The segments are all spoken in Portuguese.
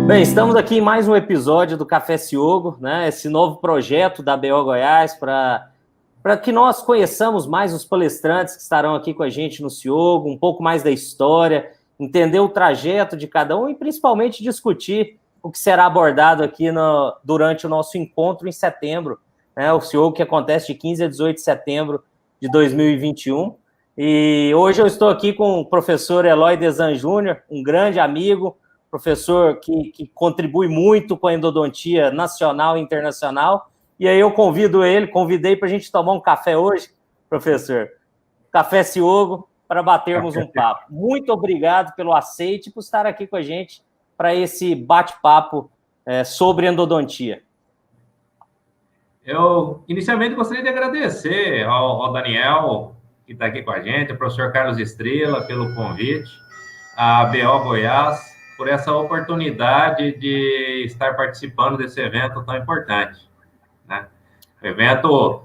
Bem, estamos aqui em mais um episódio do Café Ciogo, né? Esse novo projeto da BO Goiás para que nós conheçamos mais os palestrantes que estarão aqui com a gente no Ciogo, um pouco mais da história, entender o trajeto de cada um e principalmente discutir o que será abordado aqui durante o nosso encontro em setembro, né? O Ciogo que acontece de 15 a 18 de setembro de 2021. E hoje eu estou aqui com o professor Eloy Desan Júnior, um grande amigo, professor que contribui muito com a endodontia nacional e internacional, e aí eu convidei para a gente tomar um café hoje, professor, Café Ciogo, para batermos um papo. Muito obrigado pelo aceite e por estar aqui com a gente para esse bate-papo sobre endodontia. Eu, inicialmente, gostaria de agradecer ao Daniel, que está aqui com a gente, ao professor Carlos Estrela, pelo convite, à BO Goiás, por essa oportunidade de estar participando desse evento tão importante, né? Um evento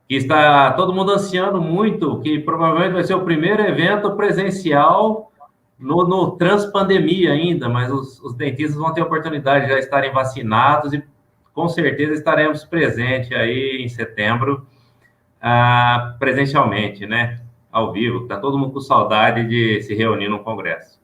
que está todo mundo ansiando muito, que provavelmente vai ser o primeiro evento presencial no transpandemia ainda, mas os dentistas vão ter a oportunidade de já estarem vacinados e com certeza estaremos presentes aí em setembro, presencialmente, né? Ao vivo. Está todo mundo com saudade de se reunir no congresso.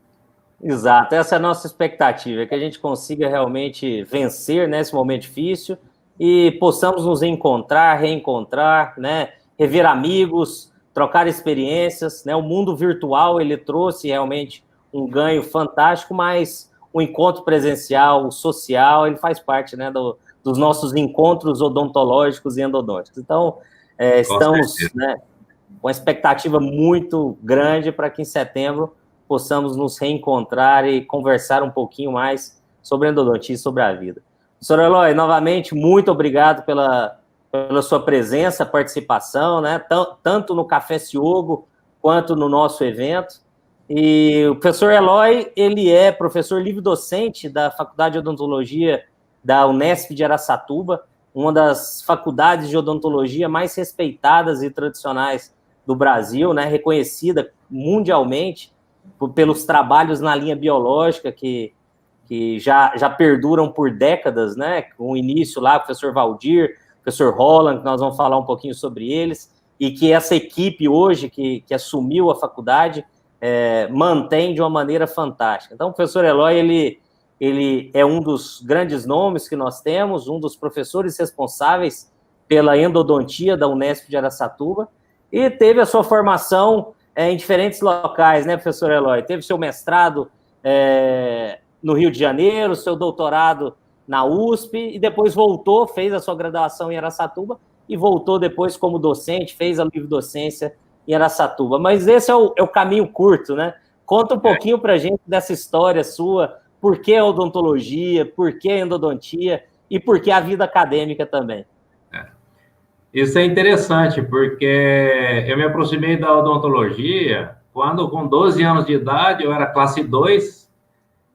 Exato, essa é a nossa expectativa, é que a gente consiga realmente vencer nesse momento difícil e possamos nos encontrar, reencontrar, né, rever amigos, trocar experiências, né? O mundo virtual, ele trouxe realmente um ganho fantástico, mas o encontro presencial, o social, ele faz parte, né, dos nossos encontros odontológicos e endodônticos. Então, estamos, né, com uma expectativa muito grande para que em setembro possamos nos reencontrar e conversar um pouquinho mais sobre endodontia e sobre a vida. Professor Eloy, novamente, muito obrigado pela sua presença, participação, né? Tanto no Café Ciogo quanto no nosso evento. E o professor Eloy, ele é professor livre-docente da Faculdade de Odontologia da Unesp de Araçatuba, uma das faculdades de odontologia mais respeitadas e tradicionais do Brasil, né? Reconhecida mundialmente pelos trabalhos na linha biológica que já perduram por décadas, né? Com o início lá, o professor Valdir, o professor Holland, que nós vamos falar um pouquinho sobre eles, e que essa equipe hoje que assumiu a faculdade mantém de uma maneira fantástica. Então, o professor Eloy, ele é um dos grandes nomes que nós temos, um dos professores responsáveis pela endodontia da Unesp de Araçatuba, e teve a sua formação em diferentes locais, né, professor Eloy? Teve seu mestrado no Rio de Janeiro, seu doutorado na USP, e depois voltou, fez a sua graduação em Araçatuba, e voltou depois como docente, fez a livre-docência em Araçatuba. Mas esse é o caminho curto, né? Conta um pouquinho para a gente dessa história sua, por que a odontologia, por que a endodontia, e por que a vida acadêmica também. Isso é interessante, porque eu me aproximei da odontologia quando, com 12 anos de idade, eu era classe 2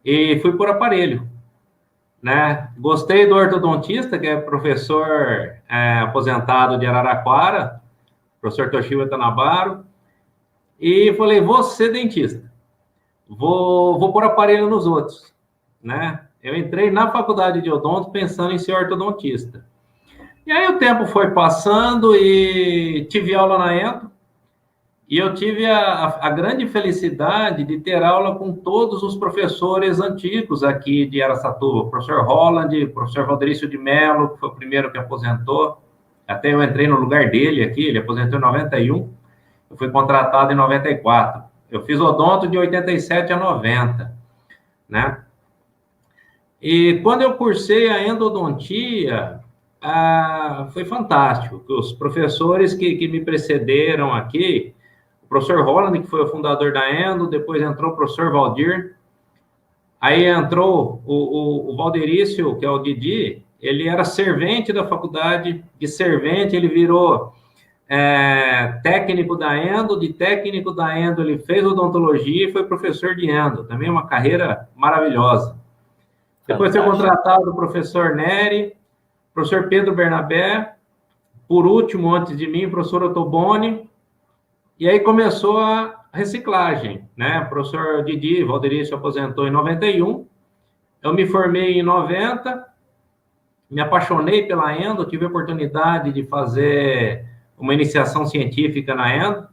e fui por aparelho, né? Gostei do ortodontista, que é professor aposentado de Araraquara, professor Toshiba Tanabaro, e falei, vou ser dentista, vou pôr aparelho nos outros, né? Eu entrei na faculdade de odonto pensando em ser ortodontista. E aí o tempo foi passando e tive aula na endo, e eu tive a grande felicidade de ter aula com todos os professores antigos aqui de Araçatuba, o professor Holland, o professor Valderício de Mello, que foi o primeiro que aposentou, até eu entrei no lugar dele aqui, ele aposentou em 91, eu fui contratado em 94, eu fiz odonto de 87 a 90, né? E quando eu cursei a endodontia, foi fantástico. Os professores que me precederam aqui, o professor Holland, que foi o fundador da Endo, depois entrou o professor Valdir, aí entrou o Valderício, que é o Didi, ele era servente da faculdade, de servente ele virou técnico da Endo, de técnico da Endo ele fez odontologia e foi professor de Endo, também uma carreira maravilhosa. Depois foi contratado o professor Neri, professor Pedro Bernabé, por último, antes de mim, professor Ottoboni, e aí começou a reciclagem, né? O professor Didi Valderi se aposentou em 91, eu me formei em 90, me apaixonei pela endo, tive a oportunidade de fazer uma iniciação científica na endo.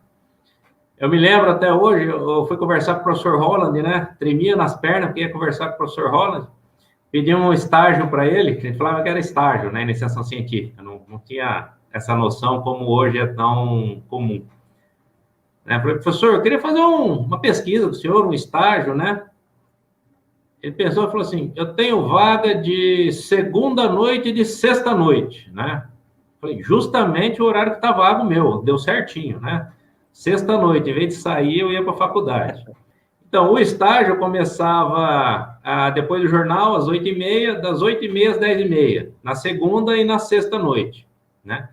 Eu me lembro até hoje, eu fui conversar com o professor Holland, né? Tremia nas pernas porque ia conversar com o professor Holland. Pedi um estágio para ele, que a gente falava que era estágio, né? Iniciação científica. Não tinha essa noção como hoje é tão comum. Né? Falei, professor, eu queria fazer uma pesquisa com o senhor, um estágio, né? Ele pensou e falou assim, eu tenho vaga de segunda noite e de sexta noite, né? Falei, justamente o horário que está vago meu, deu certinho, né? Sexta noite, em vez de sair, eu ia para a faculdade. Então, o estágio começava depois do jornal, às 8h30, das 8h30 às 10h30, na segunda e na sexta noite, né?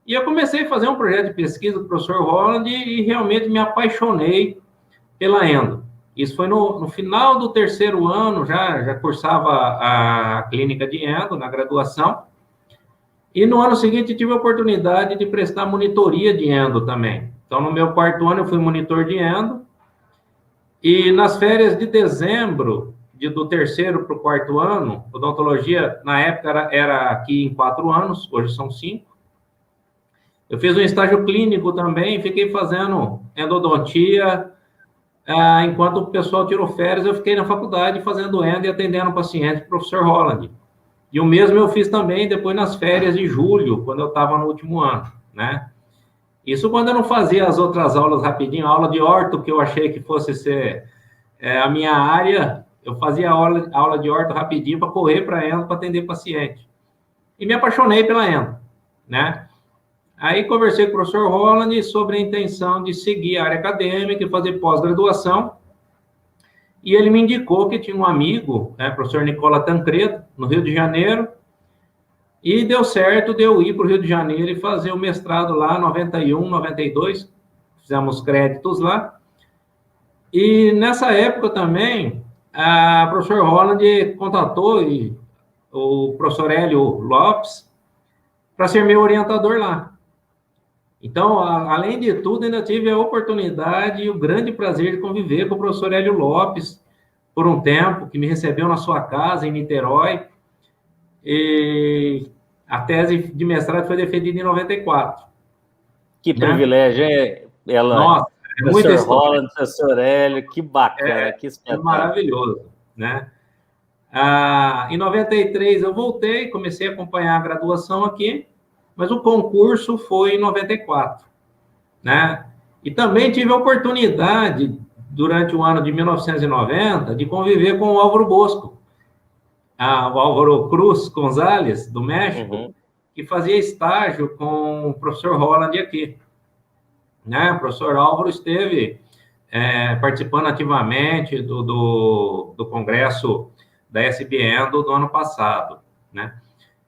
E eu comecei a fazer um projeto de pesquisa com o professor Holland e realmente me apaixonei pela endo. Isso foi no final do terceiro ano, já cursava a clínica de endo, na graduação. E no ano seguinte tive a oportunidade de prestar monitoria de endo também. Então, no meu quarto ano, eu fui monitor de endo. E nas férias de dezembro, do terceiro para o quarto ano, odontologia, na época, era aqui em 4 anos, hoje são 5. Eu fiz um estágio clínico também, fiquei fazendo endodontia. Enquanto o pessoal tirou férias, eu fiquei na faculdade fazendo endo e atendendo paciente do professor Holland. E o mesmo eu fiz também depois nas férias de julho, quando eu estava no último ano, né? Isso quando eu não fazia as outras aulas rapidinho, aula de orto, que eu achei que fosse ser a minha área, eu fazia aula de orto rapidinho para correr para a endo, para atender paciente. E me apaixonei pela endo, né? Aí conversei com o professor Holland sobre a intenção de seguir a área acadêmica e fazer pós-graduação. E ele me indicou que tinha um amigo, o professor Nicola Tancredo, no Rio de Janeiro, e deu certo de eu ir para o Rio de Janeiro e fazer o mestrado lá, 91, 92, fizemos créditos lá. E nessa época também, o professor Holland contatou o professor Hélio Lopes para ser meu orientador lá. Então, além de tudo, ainda tive a oportunidade e o grande prazer de conviver com o professor Hélio Lopes por um tempo, que me recebeu na sua casa, em Niterói. E a tese de mestrado foi defendida em 94. Que privilégio, hein? Nossa, é muito professor Holland, professor Hélio, que bacana, que espetáculo. Maravilhoso, né? Em 93 eu voltei, comecei a acompanhar a graduação aqui, mas o concurso foi em 94, né? E também tive a oportunidade, durante o ano de 1990, de conviver com o Álvaro Bosco, o Álvaro Cruz Gonzalez, do México, que fazia estágio com o professor Holland aqui, né? O professor Álvaro esteve participando ativamente do congresso da SBN do ano passado, né?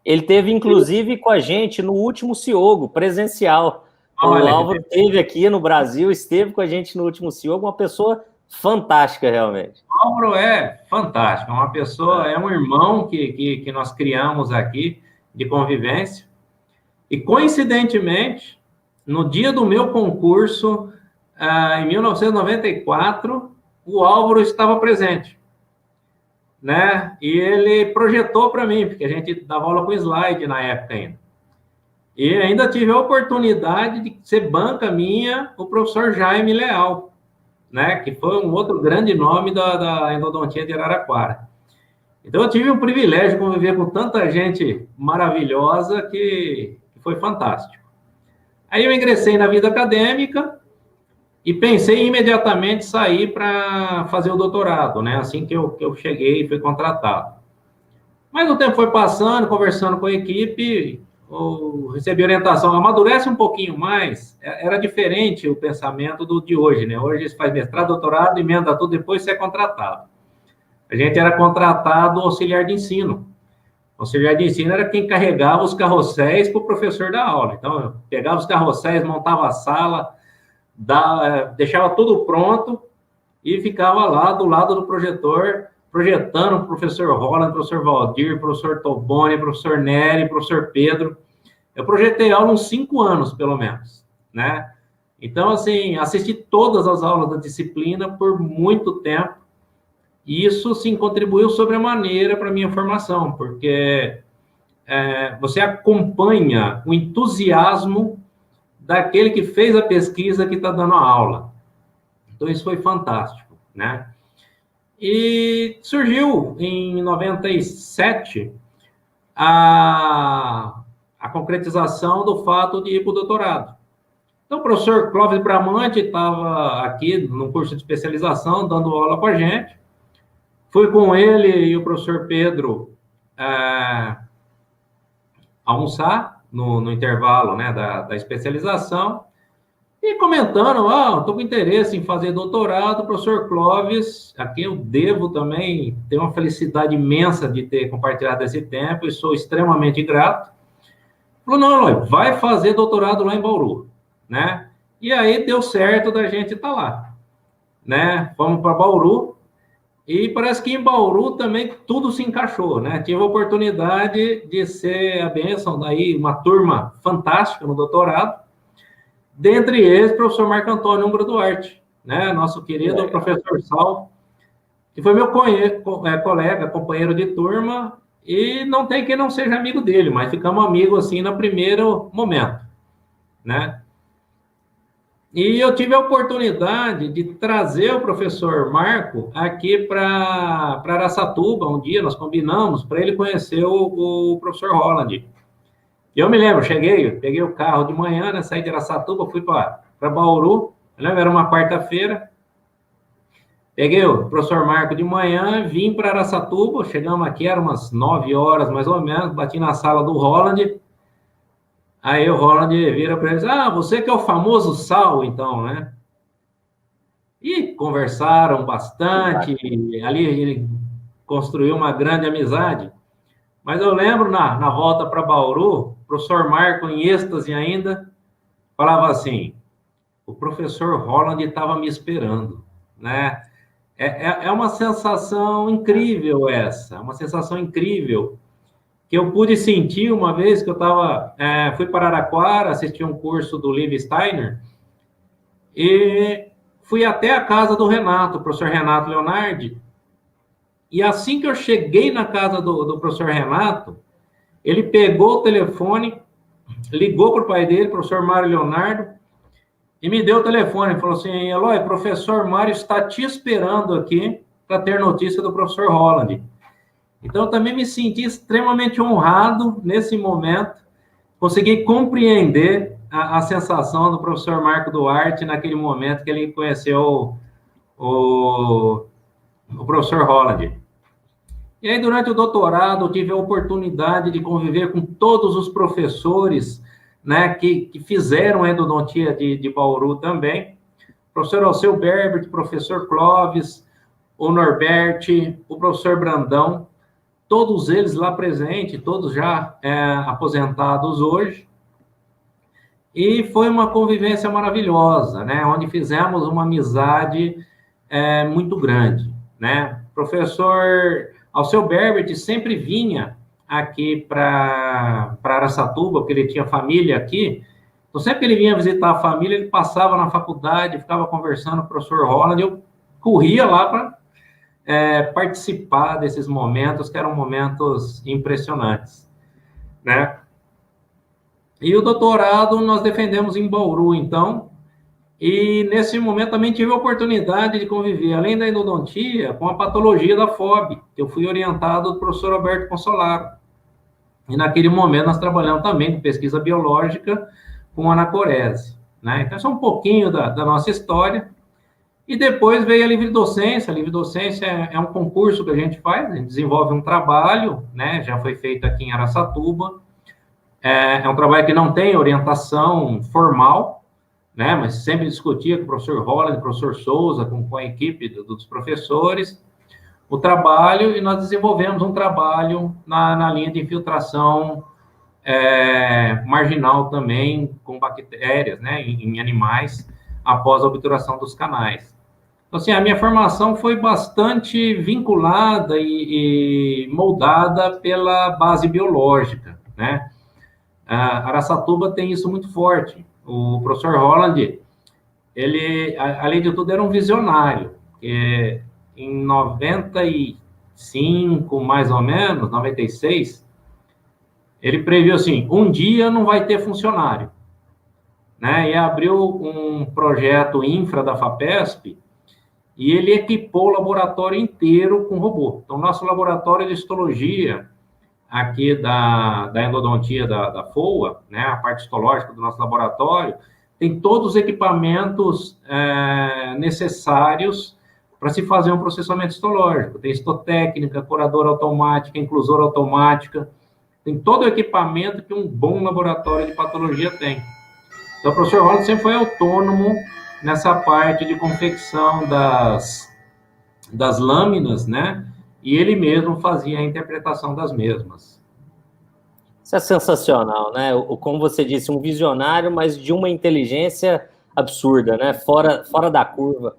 Ele teve, inclusive, com a gente no último Ciogo, presencial. Olha, o Álvaro esteve aqui no Brasil, esteve com a gente no último Ciogo, uma pessoa fantástica, realmente. O Álvaro é fantástico, uma pessoa, é um irmão que nós criamos aqui, de convivência. E, coincidentemente, no dia do meu concurso, em 1994, o Álvaro estava presente, né? E ele projetou para mim, porque a gente dava aula com slide na época ainda. E ainda tive a oportunidade de ser banca minha, o professor Jaime Leal, né? Que foi um outro grande nome da endodontia de Araraquara. Então, eu tive o privilégio de conviver com tanta gente maravilhosa que foi fantástico. Aí eu ingressei na vida acadêmica e pensei imediatamente em sair para fazer o doutorado, né? Assim que eu cheguei e fui contratado. Mas o tempo foi passando, conversando com a equipe, recebi orientação, amadurece um pouquinho mais. Era diferente o pensamento do de hoje, né? Hoje você faz mestrado, doutorado, emenda tudo, depois você é contratado. A gente era contratado auxiliar de ensino. O auxiliar de ensino era quem carregava os carrosséis para o professor dar aula. Então, eu pegava os carrosséis, montava a sala, deixava tudo pronto e ficava lá do lado do projetor projetando o professor Holland, professor Valdir, professor Toboni, professor Nery, professor Pedro. Eu projetei aula uns 5 anos, pelo menos, né? Então, assim, assisti todas as aulas da disciplina por muito tempo, e isso, sim, contribuiu sobremaneira para a minha formação, porque você acompanha o entusiasmo daquele que fez a pesquisa que está dando a aula. Então, isso foi fantástico, né? E surgiu, em 97, a concretização do fato de ir para o doutorado. Então, o professor Clóvis Bramante estava aqui no curso de especialização, dando aula com a gente. Fui com ele e o professor Pedro almoçar no intervalo, né, da especialização, e comentando, estou com interesse em fazer doutorado, professor Clóvis, a quem eu devo também ter uma felicidade imensa de ter compartilhado esse tempo, e sou extremamente grato. Falou, não, Eloy, vai fazer doutorado lá em Bauru, né? E aí deu certo da gente estar lá, né? Fomos para Bauru, e parece que em Bauru também tudo se encaixou, né? Tive a oportunidade de ser a bênção, daí uma turma fantástica no doutorado, dentre eles, o professor Marco Antônio Umbro Duarte, né? Nosso querido professor Sal, que foi meu colega, companheiro de turma, e não tem quem não seja amigo dele, mas ficamos amigos, assim, no primeiro momento, né? E eu tive a oportunidade de trazer o professor Marco aqui para Araçatuba, um dia nós combinamos, para ele conhecer o professor Holland. Eu me lembro, peguei o carro de manhã, né, saí de Araçatuba, fui para Bauru, eu lembro, era uma quarta-feira, peguei o professor Marco de manhã, vim para Araçatuba, chegamos aqui, eram umas 9 horas mais ou menos, bati na sala do Holland, aí o Holland vira para eles, você que é o famoso Sal, então, né? E conversaram bastante, ali ele construiu uma grande amizade. Mas eu lembro, na volta para Bauru, o professor Marco, em êxtase ainda, falava assim, o professor Holland estava me esperando, né? É uma sensação incrível essa, uma sensação incrível, que eu pude sentir uma vez que eu fui para Araraquara, assisti um curso do Levi Steiner, e fui até a casa do Renato, o professor Renato Leonardi, e assim que eu cheguei na casa do professor Renato, ele pegou o telefone, ligou para o pai dele, professor Mário Leonardo, e me deu o telefone, falou assim, Eloy, professor Mário está te esperando aqui para ter notícia do professor Holland. Então, eu também me senti extremamente honrado nesse momento, consegui compreender a sensação do professor Marco Duarte naquele momento que ele conheceu o professor Holland. E aí, durante o doutorado, eu tive a oportunidade de conviver com todos os professores, né, que fizeram a endodontia de Bauru também. Professor Alceu Berbert, professor Clóvis, o Norberti, o professor Brandão, todos eles lá presentes, todos já aposentados hoje. E foi uma convivência maravilhosa, né, onde fizemos uma amizade muito grande, né. Professor Alceu Berbert sempre vinha aqui para Araçatuba, porque ele tinha família aqui. Então, sempre que ele vinha visitar a família, ele passava na faculdade, ficava conversando com o professor Holland, eu corria lá para participar desses momentos, que eram momentos impressionantes, né? E o doutorado nós defendemos em Bauru, então, e nesse momento também tive a oportunidade de conviver, além da endodontia, com a patologia da FOB, que eu fui orientado do professor Roberto Consolaro. E naquele momento nós trabalhamos também com pesquisa biológica com anacorese, né? Então, isso é um pouquinho da nossa história. E depois veio a livre docência. A livre docência é um concurso que a gente faz, a gente desenvolve um trabalho, né? Já foi feito aqui em Araçatuba. É um trabalho que não tem orientação formal, né? Mas sempre discutia com o professor Holland, o professor Souza, com a equipe dos professores, o trabalho, e nós desenvolvemos um trabalho na linha de infiltração marginal também, com bactérias, né, em animais, após a obturação dos canais. Então, assim, a minha formação foi bastante vinculada e moldada pela base biológica, né? A Araçatuba tem isso muito forte. O professor Holland, ele, além de tudo, era um visionário. Em 95, mais ou menos, 96, ele previu assim, um dia não vai ter funcionário, né? E abriu um projeto infra da FAPESP, e ele equipou o laboratório inteiro com robô. Então, nosso laboratório de histologia, aqui da endodontia da FOA, né, a parte histológica do nosso laboratório, tem todos os equipamentos necessários para se fazer um processamento histológico. Tem histotécnica, curadora automática, inclusora automática, tem todo o equipamento que um bom laboratório de patologia tem. Então, o professor Holland sempre foi autônomo nessa parte de confecção das lâminas, né? E ele mesmo fazia a interpretação das mesmas. Isso é sensacional, né? Como você disse, um visionário, mas de uma inteligência absurda, né? Fora da curva.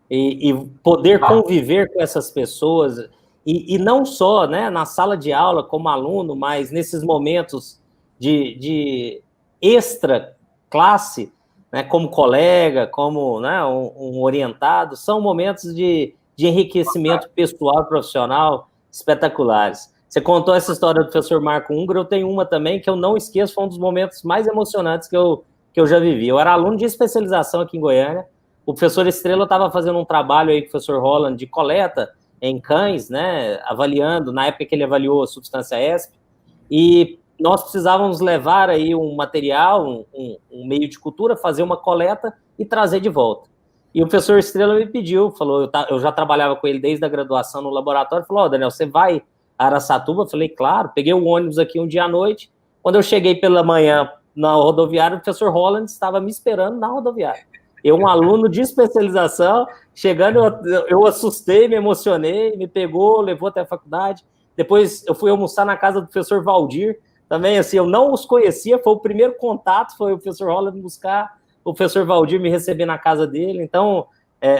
E poder conviver com essas pessoas, e não só, né, na sala de aula como aluno, mas nesses momentos de extra classe, né, como colega, como, né, um orientado, são momentos de enriquecimento pessoal e profissional espetaculares. Você contou essa história do professor Marco Unger, eu tenho uma também que eu não esqueço, foi um dos momentos mais emocionantes que eu já vivi. Eu era aluno de especialização aqui em Goiânia, o professor Estrela estava fazendo um trabalho aí com o professor Holland de coleta em cães, né, avaliando, na época que ele avaliou a substância ESP, e nós precisávamos levar aí um material, um meio de cultura, fazer uma coleta e trazer de volta. E o professor Estrela me pediu, falou, eu já trabalhava com ele desde a graduação no laboratório, falou, Daniel, você vai a Araçatuba? Eu falei, claro, peguei o ônibus aqui um dia à noite, quando eu cheguei pela manhã na rodoviária, o professor Holland estava me esperando na rodoviária. Eu, um aluno de especialização, chegando, eu assustei, me emocionei, me pegou, levou até a faculdade. Depois eu fui almoçar na casa do professor Valdir, também, assim, eu não os conhecia, foi o primeiro contato, foi o professor Holland me buscar, o professor Valdir me receber na casa dele. Então,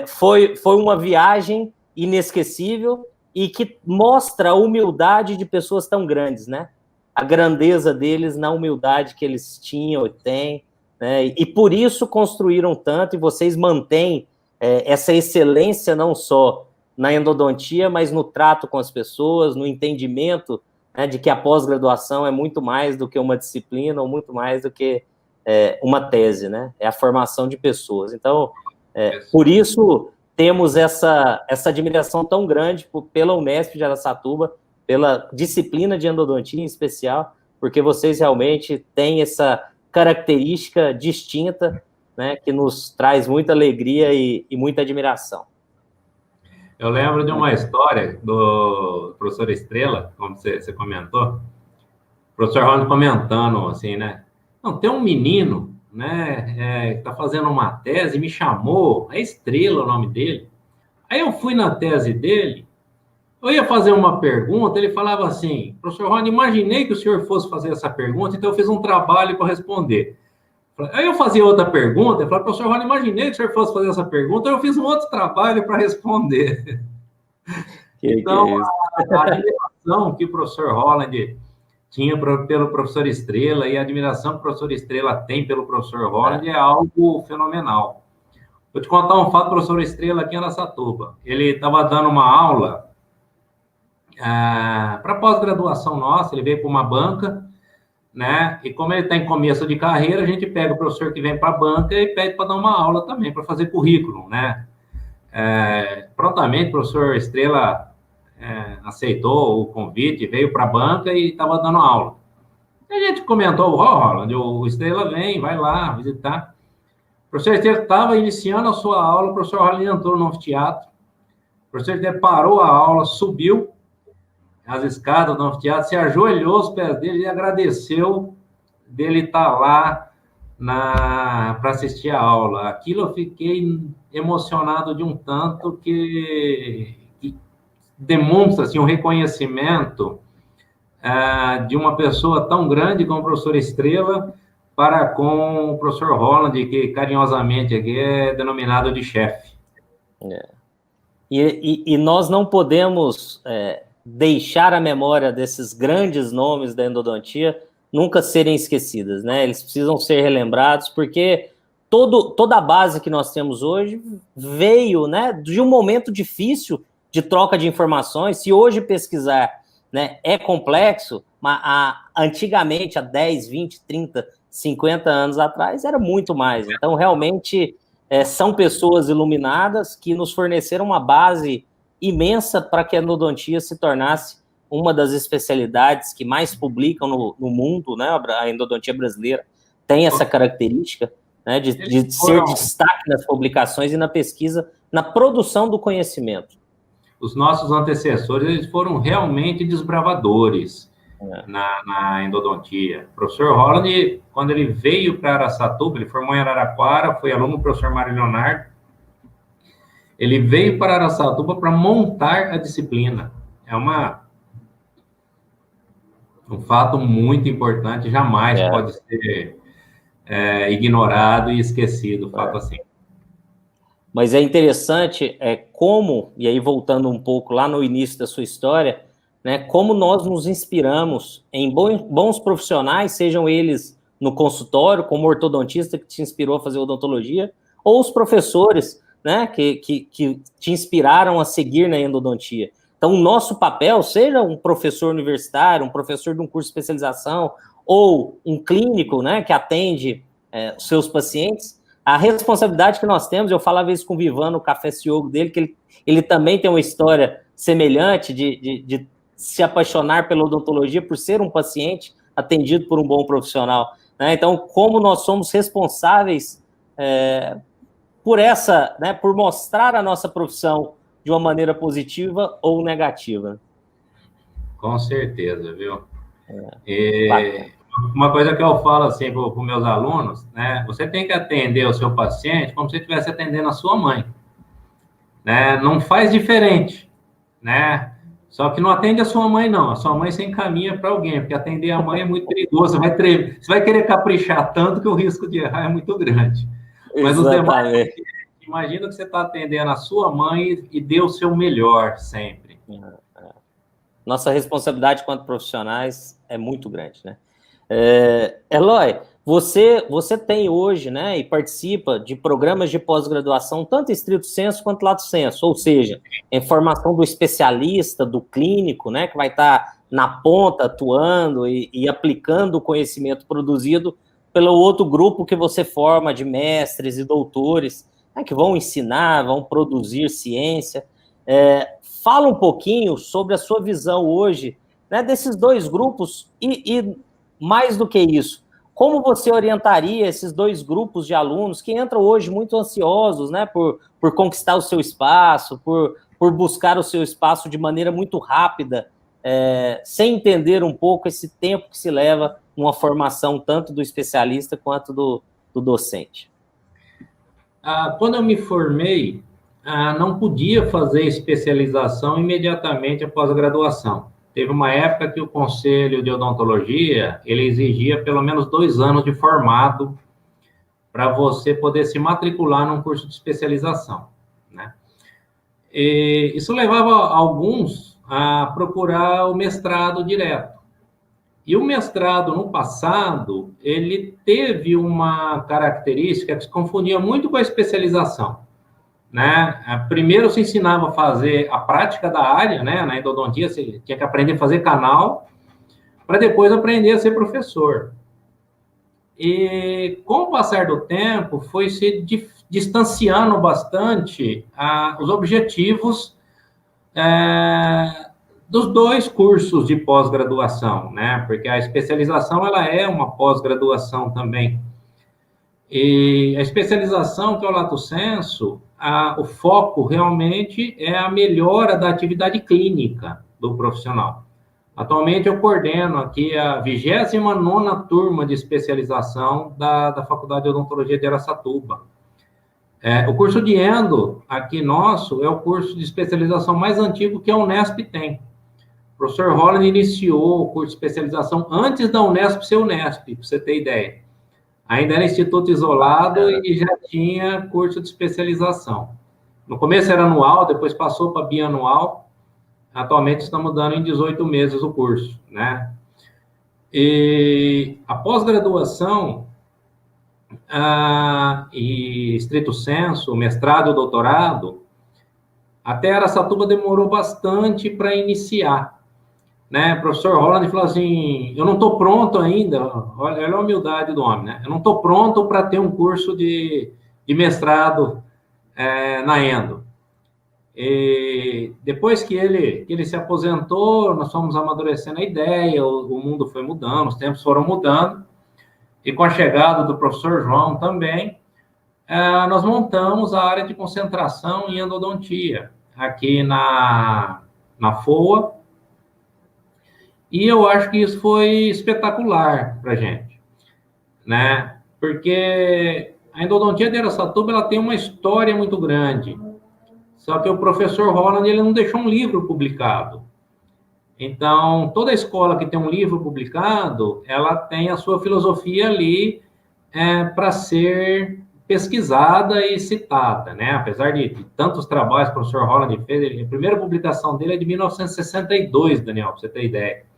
foi uma viagem inesquecível e que mostra a humildade de pessoas tão grandes, né? A grandeza deles na humildade que eles tinham e têm, né? E por isso construíram tanto, e vocês mantêm essa excelência não só na endodontia, mas no trato com as pessoas, no entendimento, né, de que a pós-graduação é muito mais do que uma disciplina, ou muito mais do que uma tese, né? É a formação de pessoas. Então, por isso temos essa admiração tão grande pela Unesp de Araçatuba, pela disciplina de endodontia em especial, porque vocês realmente têm essa característica distinta, né, que nos traz muita alegria e muita admiração. Eu lembro de uma história do professor Estrela, como você comentou, o professor Ronald comentando, assim, né? Não, tem um menino, né, que está fazendo uma tese, me chamou, é Estrela o nome dele. Aí eu fui na tese dele, eu ia fazer uma pergunta, ele falava assim, professor Ronald, imaginei que o senhor fosse fazer essa pergunta, então eu fiz um trabalho para responder. Aí eu fazia outra pergunta, eu falava, professor Ronald, imaginei que o senhor fosse fazer essa pergunta, eu fiz um outro trabalho para responder. Então, a admiração que o professor Holland tinha pelo professor Estrela e a admiração que o professor Estrela tem pelo professor Holland é algo fenomenal. Vou te contar um fato do professor Estrela aqui em Araçatuba. Ele estava dando uma aula para pós-graduação nossa, ele veio para uma banca, né? E como ele está em começo de carreira, a gente pega o professor que vem para a banca e pede para dar uma aula também, para fazer currículo, né? Prontamente, o professor Estrela aceitou o convite, veio para a banca e estava dando aula. E a gente comentou, Roland, o Estrela vem, vai lá visitar. O professor Estrela estava iniciando a sua aula, o professor Roland entrou no anfiteatro, o professor Estrela parou a aula, subiu as escadas do anfiteatro, se ajoelhou aos pés dele e agradeceu dele estar lá para assistir a aula. Aquilo eu fiquei emocionado de um tanto que demonstra assim, um reconhecimento de uma pessoa tão grande como o professor Estrela para com o professor Holland, que carinhosamente aqui é denominado de chefe. E nós não podemos deixar a memória desses grandes nomes da endodontia nunca serem esquecidas, né? Eles precisam ser relembrados, porque toda a base que nós temos hoje veio, né, de um momento difícil de troca de informações. Se hoje pesquisar, né, é complexo, mas antigamente, há 10, 20, 30, 50 anos atrás, era muito mais. Então, realmente, são pessoas iluminadas que nos forneceram uma base imensa para que a endodontia se tornasse uma das especialidades que mais publicam no mundo, né? A endodontia brasileira tem essa característica, né, de ser destaque nas publicações e na pesquisa, na produção do conhecimento. Os nossos antecessores, eles foram realmente desbravadores na endodontia. O professor Holland, quando ele veio para Araçatuba, ele formou em Araraquara, foi aluno do professor Mário Leonardo, ele veio para Araçatuba para montar a disciplina. É um fato muito importante, jamais pode ser ignorado e esquecido, fato assim. Mas é interessante como, e aí voltando um pouco lá no início da sua história, né, como nós nos inspiramos em bons profissionais, sejam eles no consultório, como ortodontista que te inspirou a fazer odontologia, ou os professores, né, que te inspiraram a seguir na endodontia. Então, o nosso papel, seja um professor universitário, um professor de um curso de especialização, ou um clínico, né, que atende os seus pacientes, a responsabilidade que nós temos, eu falava isso com o Vivan no Café Ciogo dele, que ele também tem uma história semelhante de se apaixonar pela odontologia por ser um paciente atendido por um bom profissional, né? Então, como nós somos responsáveis por né, por mostrar a nossa profissão de uma maneira positiva ou negativa. Com certeza, viu? Uma coisa que eu falo assim para os meus alunos, né? Você tem que atender o seu paciente como se você estivesse atendendo a sua mãe, né? Não faz diferente, né? Só que não atende a sua mãe, não. A sua mãe se encaminha para alguém, porque atender a mãe é muito perigoso. Você vai querer caprichar tanto que o risco de errar é muito grande. Mas os demais, imagina que você está atendendo a sua mãe e dê o seu melhor sempre. Nossa responsabilidade quanto profissionais é muito grande, né? Eloy, você tem hoje, né, e participa de programas de pós-graduação, tanto estrito sensu quanto lato sensu, ou seja, em formação do especialista, do clínico, né, que vai estar na ponta atuando e aplicando o conhecimento produzido pelo outro grupo que você forma de mestres e doutores, né, que vão ensinar, vão produzir ciência. Fala um pouquinho sobre a sua visão hoje, né, desses dois grupos e mais do que isso, como você orientaria esses dois grupos de alunos que entram hoje muito ansiosos, né, por conquistar o seu espaço, por buscar o seu espaço de maneira muito rápida, sem entender um pouco esse tempo que se leva numa formação tanto do especialista quanto do docente? Quando eu me formei, não podia fazer especialização imediatamente após a graduação. Teve uma época que o Conselho de Odontologia, ele exigia pelo menos 2 anos de formado para você poder se matricular num curso de especialização, né? E isso levava alguns a procurar o mestrado direto. E o mestrado, no passado, ele teve uma característica que se confundia muito com a especialização, né? Primeiro se ensinava a fazer a prática da área, né? Na endodontia você tinha que aprender a fazer canal, para depois aprender a ser professor. E com o passar do tempo, foi se distanciando bastante os objetivos dos dois cursos de pós-graduação, né? Porque a especialização, ela é uma pós-graduação também. E a especialização, que é o lato sensu, o foco realmente é a melhora da atividade clínica do profissional. Atualmente eu coordeno aqui a 29ª turma de especialização da Faculdade de Odontologia de Araçatuba. O curso de endo aqui nosso é o curso de especialização mais antigo que a Unesp tem. O professor Holland iniciou o curso de especialização antes da Unesp ser Unesp, para você ter ideia. Ainda era instituto isolado e já tinha curso de especialização. No começo era anual, depois passou para bianual. Atualmente estamos dando em 18 meses o curso, né? E a pós-graduação, e estrito sensu, mestrado, doutorado, até Araçatuba demorou bastante para iniciar, né? O professor Holland falou assim, eu não estou pronto ainda, olha a humildade do homem, né? Eu não estou pronto para ter um curso de mestrado na Endo. E depois que ele se aposentou, nós fomos amadurecendo a ideia, o mundo foi mudando, os tempos foram mudando, e com a chegada do professor João também, nós montamos a área de concentração em endodontia, aqui na FOA, e eu acho que isso foi espetacular para a gente, né? Porque a endodontia de Araçatuba, ela tem uma história muito grande, só que o professor Holland, ele não deixou um livro publicado. Então, toda escola que tem um livro publicado, ela tem a sua filosofia ali para ser pesquisada e citada, né? Apesar de tantos trabalhos que o professor Holland fez, a primeira publicação dele é de 1962, Daniel, para você ter ideia.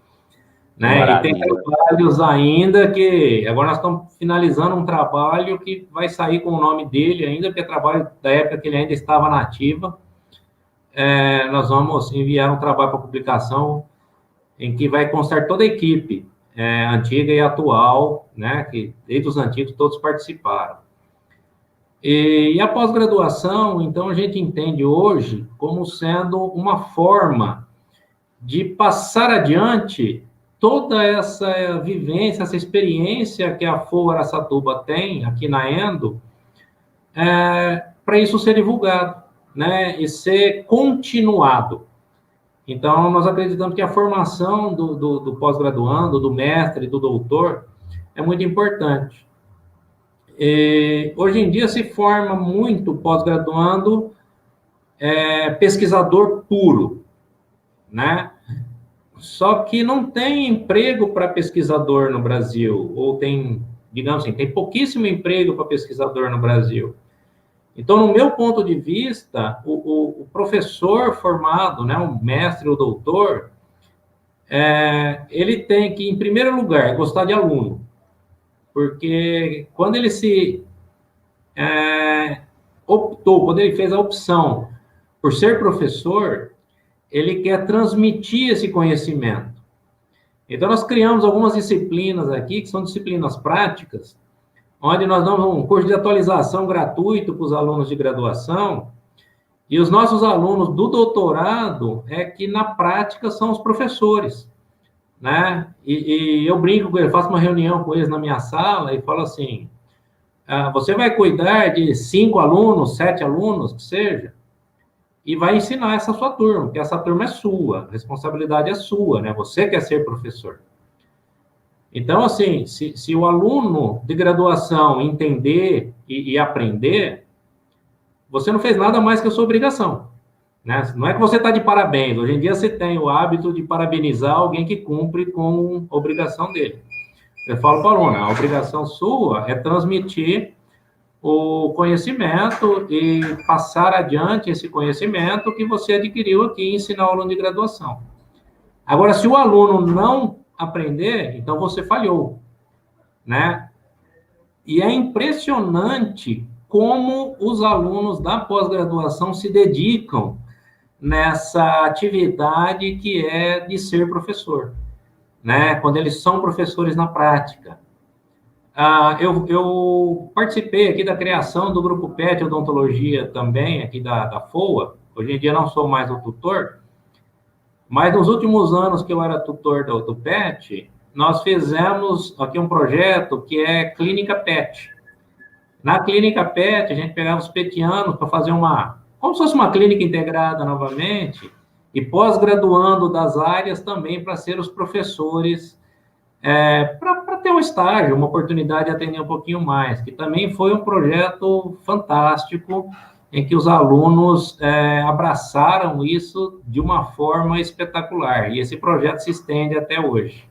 Né? E tem trabalhos ainda que... Agora nós estamos finalizando um trabalho que vai sair com o nome dele ainda, porque é trabalho da época que ele ainda estava na ativa. Nós vamos enviar um trabalho para publicação em que vai constar toda a equipe, antiga e atual, né? Que desde os antigos todos participaram. E a pós-graduação, então, a gente entende hoje como sendo uma forma de passar adiante toda essa vivência, essa experiência que a FOA Araçatuba tem aqui na Endo, para isso ser divulgado, né, e ser continuado. Então, nós acreditamos que a formação do pós-graduando, do mestre, do doutor, é muito importante. E, hoje em dia se forma muito pós-graduando pesquisador puro, né? Só que não tem emprego para pesquisador no Brasil, ou tem, digamos assim, tem pouquíssimo emprego para pesquisador no Brasil. Então, no meu ponto de vista, o professor formado, né, o mestre ou doutor, ele tem que, em primeiro lugar, gostar de aluno, porque quando ele se optou, quando ele fez a opção por ser professor, ele quer transmitir esse conhecimento. Então, nós criamos algumas disciplinas aqui, que são disciplinas práticas, onde nós damos um curso de atualização gratuito para os alunos de graduação, e os nossos alunos do doutorado que, na prática, são os professores, né? E eu brinco com eles, faço uma reunião com eles na minha sala e falo assim, você vai cuidar de 5 alunos, 7 alunos, que seja, e vai ensinar essa sua turma, porque essa turma é sua, a responsabilidade é sua, né? Você quer ser professor. Então, assim, se o aluno de graduação entender e aprender, você não fez nada mais que a sua obrigação, né? Não é que você está de parabéns. Hoje em dia você tem o hábito de parabenizar alguém que cumpre com a obrigação dele. Eu falo para o aluno, a obrigação sua é transmitir o conhecimento e passar adiante esse conhecimento que você adquiriu aqui e ensinar o aluno de graduação. Agora, se o aluno não aprender, então você falhou, né? E é impressionante como os alunos da pós-graduação se dedicam nessa atividade que é de ser professor, né? Quando eles são professores na prática. Eu participei aqui da criação do grupo PET Odontologia também, aqui da FOA. Hoje em dia não sou mais o tutor, mas nos últimos anos que eu era tutor do PET, nós fizemos aqui um projeto que é Clínica PET. Na Clínica PET, a gente pegava os petianos para fazer como se fosse uma clínica integrada novamente, e pós-graduando das áreas também para ser os professores, para ter um estágio, uma oportunidade de atender um pouquinho mais, que também foi um projeto fantástico, em que os alunos abraçaram isso de uma forma espetacular, e esse projeto se estende até hoje.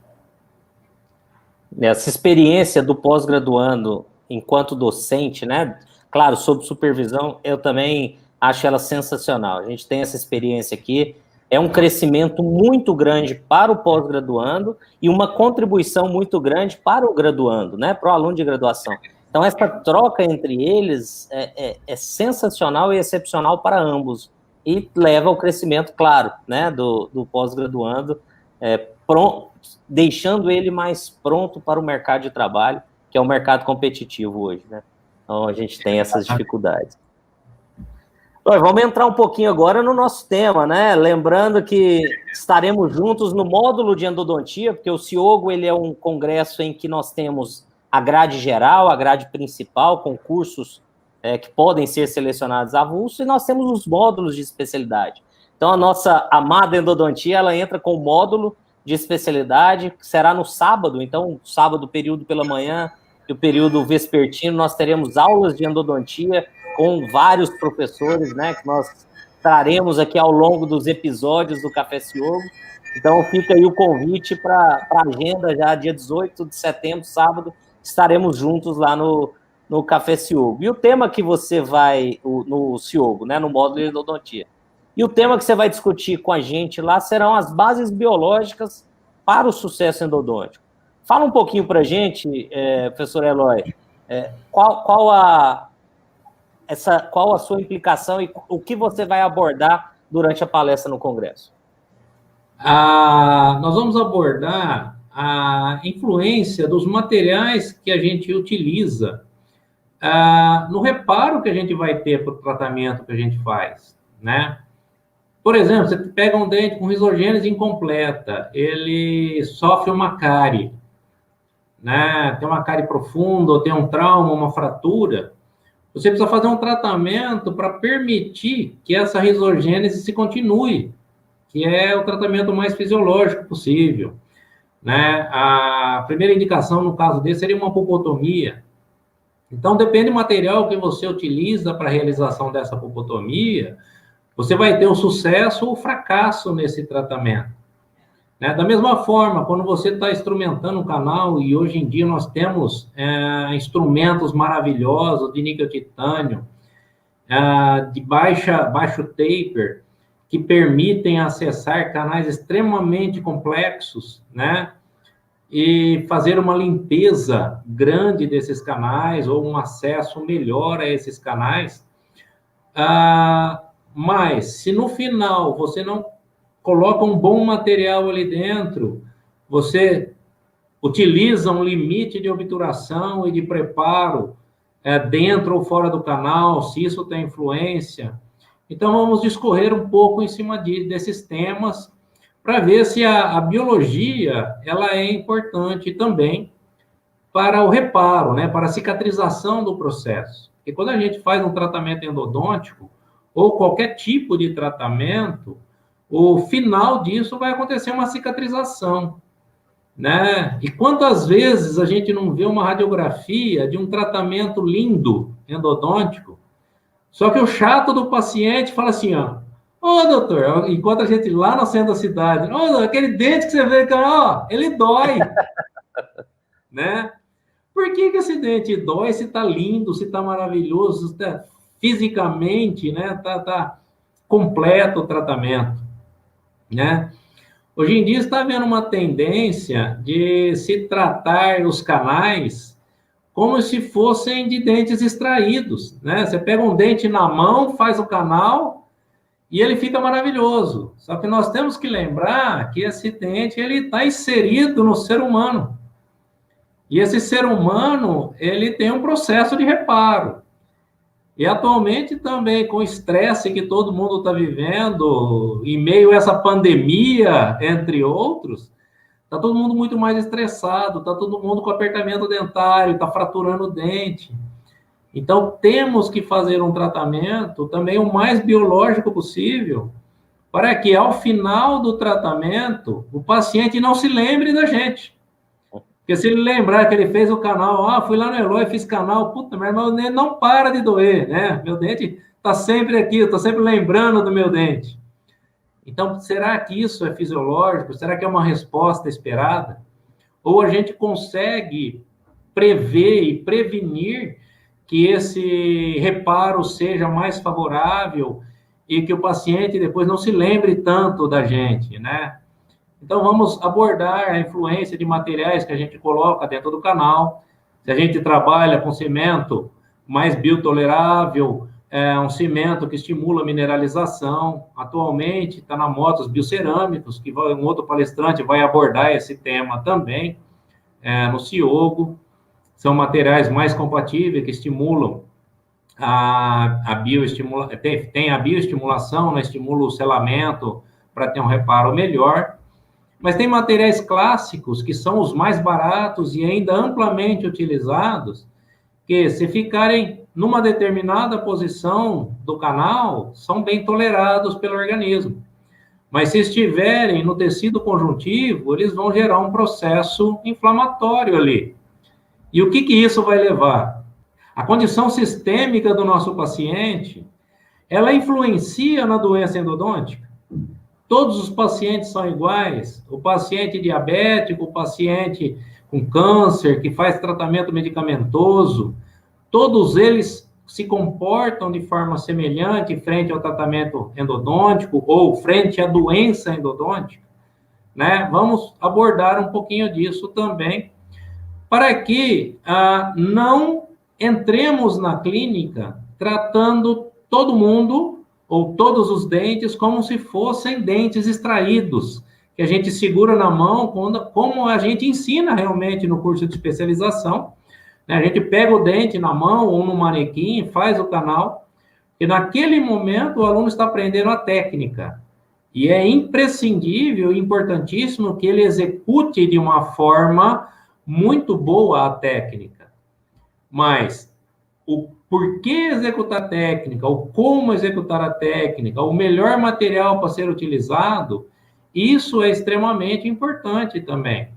Essa experiência do pós-graduando enquanto docente, né? Claro, sob supervisão, eu também acho ela sensacional. A gente tem essa experiência aqui, é um crescimento muito grande para o pós-graduando e uma contribuição muito grande para o graduando, né, para o aluno de graduação. Então, essa troca entre eles é sensacional e excepcional para ambos e leva ao crescimento, claro, né, do pós-graduando, deixando ele mais pronto para o mercado de trabalho, que é um mercado competitivo hoje, né? Então, a gente tem essas dificuldades. Vamos entrar um pouquinho agora no nosso tema, né? Lembrando que estaremos juntos no módulo de endodontia, porque o CIOGO, ele é um congresso em que nós temos a grade geral, a grade principal, com cursos que podem ser selecionados avulso, e nós temos os módulos de especialidade. Então, a nossa amada endodontia, ela entra com o módulo de especialidade, que será no sábado. Então, sábado, período pela manhã, e o período vespertino, nós teremos aulas de endodontia com vários professores, né, que nós traremos aqui ao longo dos episódios do Café CIOGO. Então, fica aí o convite para a agenda, já dia 18 de setembro, sábado, estaremos juntos lá no Café CIOGO. E o tema que você vai, no CIOGO, né, no módulo de endodontia, e o tema que você vai discutir com a gente lá serão as bases biológicas para o sucesso endodôntico. Fala um pouquinho para a gente, professor Eloy, qual a sua implicação e o que você vai abordar durante a palestra no Congresso? Nós vamos abordar a influência dos materiais que a gente utiliza no reparo que a gente vai ter para o tratamento que a gente faz, né? Por exemplo, você pega um dente com risogênese incompleta, ele sofre uma cárie, né? Tem uma cárie profunda, ou tem um trauma, uma fratura. Você precisa fazer um tratamento para permitir que essa risogênese se continue, que é o tratamento mais fisiológico possível, né? A primeira indicação, no caso desse, seria uma pulpotomia. Então, depende do material que você utiliza para a realização dessa pulpotomia, você vai ter o sucesso ou o fracasso nesse tratamento, né? Da mesma forma, quando você está instrumentando um canal, e hoje em dia nós temos instrumentos maravilhosos de níquel-titânio, de baixo taper, que permitem acessar canais extremamente complexos, né? E fazer uma limpeza grande desses canais, ou um acesso melhor a esses canais. Mas, se no final você não coloca um bom material ali dentro, você utiliza um limite de obturação e de preparo dentro ou fora do canal, se isso tem influência. Então, vamos discorrer um pouco em cima desses temas, para ver se a biologia ela é importante também para o reparo, né, para a cicatrização do processo. Porque quando a gente faz um tratamento endodôntico, ou qualquer tipo de tratamento, o final disso vai acontecer uma cicatrização, né? E quantas vezes a gente não vê uma radiografia de um tratamento lindo, endodôntico, só que o chato do paciente fala assim, ó, ô, doutor, enquanto a gente lá no centro da cidade, ô, aquele dente que você vê, ó, ele dói, né? Por que esse dente dói se tá lindo, se tá maravilhoso, se tá fisicamente, né, tá completo o tratamento, né? Hoje em dia está havendo uma tendência de se tratar os canais como se fossem de dentes extraídos, né? Você pega um dente na mão, faz o canal e ele fica maravilhoso. Só que nós temos que lembrar que esse dente ele está inserido no ser humano. E esse ser humano, ele tem um processo de reparo. E atualmente também, com o estresse que todo mundo está vivendo, em meio a essa pandemia, entre outros, está todo mundo muito mais estressado, está todo mundo com apertamento dentário, está fraturando o dente. Então, temos que fazer um tratamento também o mais biológico possível, para que, ao final do tratamento, o paciente não se lembre da gente. Porque se ele lembrar que ele fez o canal, fui lá no Eloy, fiz canal, puta, mas meu dente não para de doer, né? Meu dente está sempre aqui, eu estou sempre lembrando do meu dente. Então, será que isso é fisiológico? Será que é uma resposta esperada? Ou a gente consegue prever e prevenir que esse reparo seja mais favorável e que o paciente depois não se lembre tanto da gente, né? Então, vamos abordar a influência de materiais que a gente coloca dentro do canal. Se a gente trabalha com cimento mais biotolerável, um cimento que estimula a mineralização. Atualmente, está na moda os biocerâmicos, que um outro palestrante vai abordar esse tema também, no CIOGO. São materiais mais compatíveis, que estimulam a bioestimulação, tem a bioestimulação, né, estimula o selamento para ter um reparo melhor. Mas tem materiais clássicos, que são os mais baratos e ainda amplamente utilizados, que se ficarem numa determinada posição do canal, são bem tolerados pelo organismo. Mas se estiverem no tecido conjuntivo, eles vão gerar um processo inflamatório ali. E o que isso vai levar? A condição sistêmica do nosso paciente, ela influencia na doença endodôntica? Todos os pacientes são iguais? O paciente diabético, o paciente com câncer, que faz tratamento medicamentoso, todos eles se comportam de forma semelhante frente ao tratamento endodôntico ou frente à doença endodôntica, né? Vamos abordar um pouquinho disso também, para que não entremos na clínica tratando todo mundo ou todos os dentes como se fossem dentes extraídos, que a gente segura na mão, como a gente ensina realmente no curso de especialização. A gente pega o dente na mão ou no manequim, faz o canal, e naquele momento o aluno está aprendendo a técnica. E é imprescindível e importantíssimo que ele execute de uma forma muito boa a técnica. Mas o porquê executar a técnica, o como executar a técnica, o melhor material para ser utilizado, isso é extremamente importante também.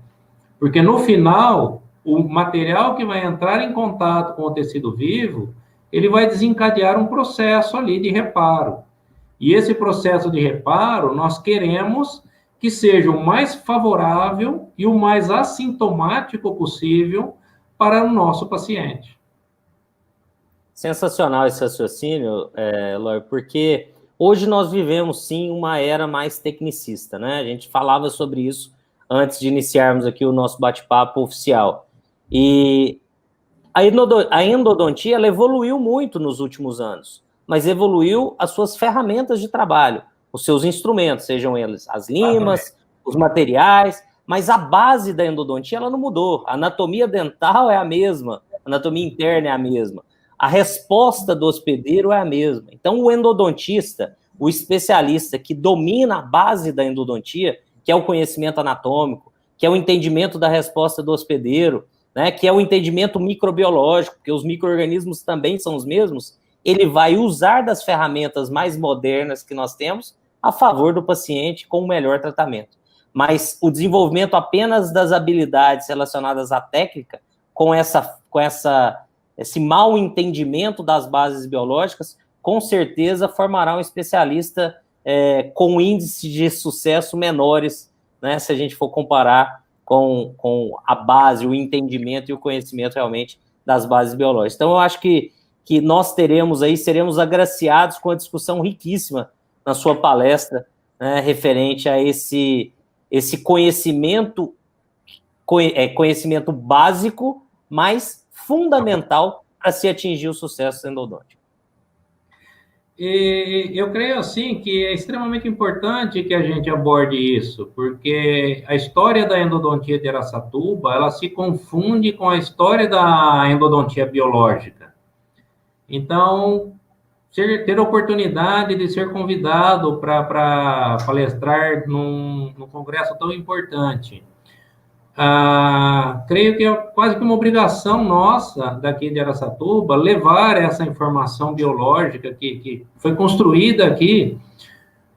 Porque no final, o material que vai entrar em contato com o tecido vivo, ele vai desencadear um processo ali de reparo. E esse processo de reparo, nós queremos que seja o mais favorável e o mais assintomático possível para o nosso paciente. Sensacional esse raciocínio, Eloy, porque hoje nós vivemos, sim, uma era mais tecnicista, né? A gente falava sobre isso antes de iniciarmos aqui o nosso bate-papo oficial. E a endodontia, ela evoluiu muito nos últimos anos, mas evoluiu as suas ferramentas de trabalho, os seus instrumentos, sejam eles as limas, os materiais, mas a base da endodontia, ela não mudou. A anatomia dental é a mesma, a anatomia interna é a mesma. A resposta do hospedeiro é a mesma. Então, o endodontista, o especialista que domina a base da endodontia, que é o conhecimento anatômico, que é o entendimento da resposta do hospedeiro, né, que é o entendimento microbiológico, porque os micro-organismos também são os mesmos, ele vai usar das ferramentas mais modernas que nós temos a favor do paciente com o melhor tratamento. Mas o desenvolvimento apenas das habilidades relacionadas à técnica, com esse mau entendimento das bases biológicas, com certeza formará um especialista com índices de sucesso menores, né, se a gente for comparar com a base, o entendimento e o conhecimento realmente das bases biológicas. Então, eu acho que nós seremos agraciados com a discussão riquíssima na sua palestra, né, referente a esse conhecimento básico, mas fundamental para se atingir o sucesso endodôntico. E eu creio, assim, que é extremamente importante que a gente aborde isso, porque a história da endodontia de Araçatuba, ela se confunde com a história da endodontia biológica. Então, ter a oportunidade de ser convidado para palestrar num congresso tão importante, creio que é quase que uma obrigação nossa, daqui de Araçatuba, levar essa informação biológica que foi construída aqui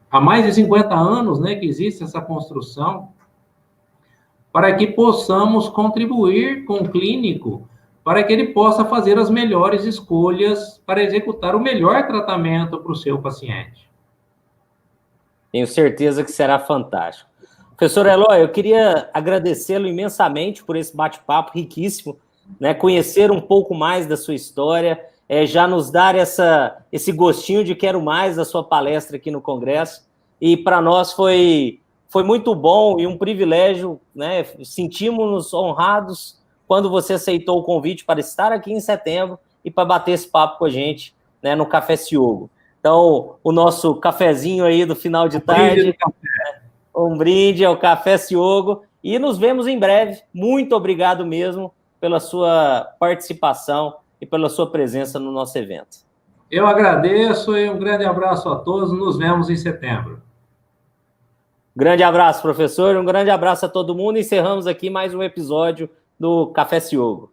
há mais de 50 anos, né, que existe essa construção, para que possamos contribuir com o clínico, para que ele possa fazer as melhores escolhas para executar o melhor tratamento para o seu paciente. Tenho certeza que será fantástico. Professor Eloy, eu queria agradecê-lo imensamente por esse bate-papo riquíssimo. né, conhecer um pouco mais da sua história, já nos dar esse gostinho de quero mais da sua palestra aqui no Congresso. E para nós foi muito bom e um privilégio, né? Sentimos-nos honrados quando você aceitou o convite para estar aqui em setembro e para bater esse papo com a gente, né, no Café Ciogo. Então, o nosso cafezinho aí do final de tarde, um brinde ao Café Ciogo, e nos vemos em breve. Muito obrigado mesmo pela sua participação e pela sua presença no nosso evento. Eu agradeço e um grande abraço a todos. Nos vemos em setembro. Grande abraço, professor. Um grande abraço a todo mundo. Encerramos aqui mais um episódio do Café Ciogo.